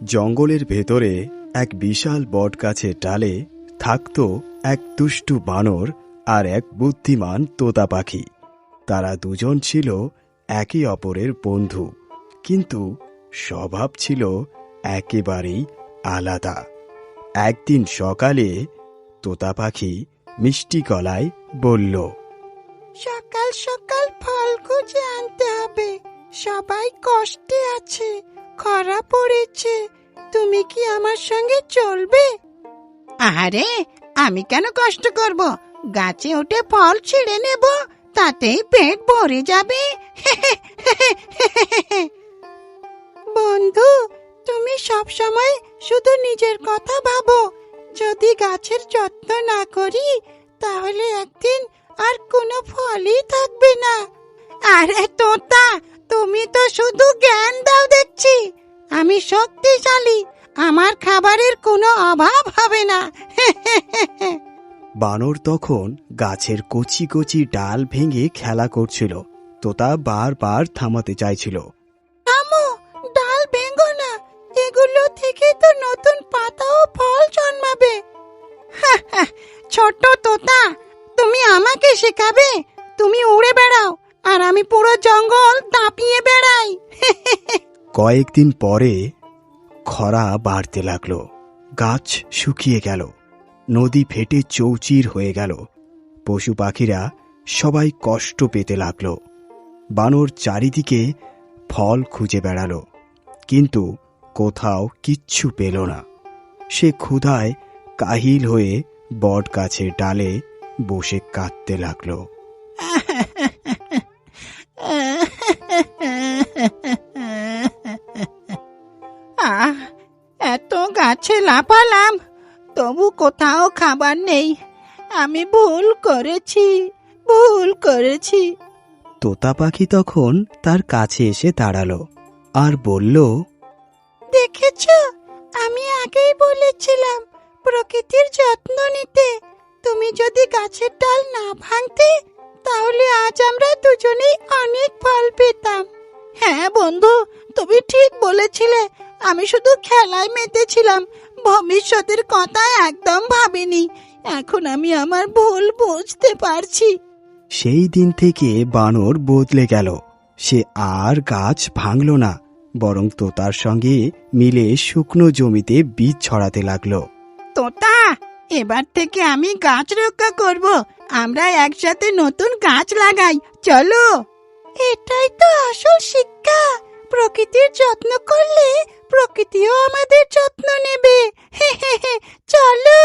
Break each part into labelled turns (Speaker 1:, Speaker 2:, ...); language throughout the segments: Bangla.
Speaker 1: জঙ্গলের ভেতরে এক বিশাল বটগাছের ডালে থাকত এক দুষ্টু বানর আর এক বুদ্ধিমান তোতা পাখি। তারা দুজন ছিল একে অপরের বন্ধু, কিন্তু স্বভাব ছিল একেবারেই আলাদা। একদিন সকালে তোতা পাখি মিষ্টি গলায় বলল,
Speaker 2: সকাল সকাল ফল খুঁজে আনতে হবে, সবাই কষ্টে আছে, খরা পড়েছে, তুমি কি আমার সঙ্গে চলবে? আরে আমি কেন কষ্ট করব, গাছে উঠে ফল ছিঁড়ে নেব, তাতেই পেট ভরে যাবে। বন্ধু, তুমি সব সময় শুধু নিজের কথা ভাবো, যদি গাছের যত্ন না করি তাহলে একদিন আর কোনো ফলই থাকবে না। আরে তোতা, তুমি তো শুধু জ্ঞান দাও দেখছি, আমি শক্তিশালী, আমার খাবারের কোনো অভাব হবে না।
Speaker 1: বানর তখন গাছের কচি কচি ডাল ভেঙে খেলা করছিল। তোতা বারবার থামাতে চাইছিল।
Speaker 2: থামো, ডাল ভেঙো না, এগুলো থেকে তো নতুন পাতা ও ফল জন্মাবে। ছোট তোতা, তুমি আমাকে শেখাবে? তুমি উড়ে বেড়াও আর আমি পুরো জঙ্গল দাপিয়ে বেড়াই।
Speaker 1: কয়েকদিন পরে খরা বাড়তে লাগলো। গাছ শুকিয়ে গেল, নদী ফেটে চৌচির হয়ে গেল, পশু পাখিরা সবাই কষ্ট পেতে লাগলো। বানর চারিদিকে ফল খুঁজে বেড়ালো, কিন্তু কোথাও কিচ্ছু পেল না। সে ক্ষুধায় কাহিল হয়ে বট গাছের ডালে বসে কাঁদতে লাগলো।
Speaker 2: এত গাছে লাফালাম, তবু কোথাও খাবার নেই, আমি ভুল করেছি।
Speaker 1: তোতা পাখি তখন তার কাছে এসে দাঁড়ালো আর বলল,
Speaker 2: দেখেছ, আমি আগেই বলেছিলাম প্রকৃতির যত্ন নিতে। তুমি যদি গাছের ডাল না ভাঙতে, তাহলে আজ আমরা দুজনেই অনেক ফল পেতাম। হ্যাঁ বন্ধু, তুমি ঠিক বলেছিলে, আমি শুধু খেলায় মেতেছিলাম, ভবিষ্যতের কথা একদম ভাবিনি। এখন আমি আমার ভুল বুঝতে পারছি।
Speaker 1: সেই দিন থেকে বানর বদলে গেল। সে আর গাছ ভাঙল না, বরং তোতার সঙ্গে মিলে শুকনো জমিতে বীজ ছড়াতে লাগলো।
Speaker 2: তোতা, এবার থেকে আমি গাছ রক্ষা করব, আমরা একসাথে নতুন গাছ লাগাই, চলো। এটাই তো আসল শিক্ষা, প্রকৃতির যত্ন করলে প্রকৃতিও আমাদের যত্ন নেবে। চলো।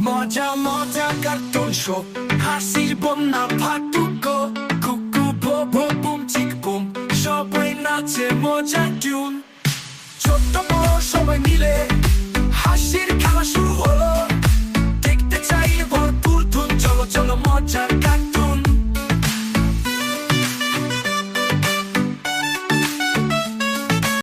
Speaker 3: মজা মজা কার্টুন শো, হাসির বন্যা ফাটুকো, কুকু ভো বুম চিক বুম, সবাই নাচে মজার টিউন। ছোট্ট বড় সবাই মিলে হাসির খেলা শুরু হলো।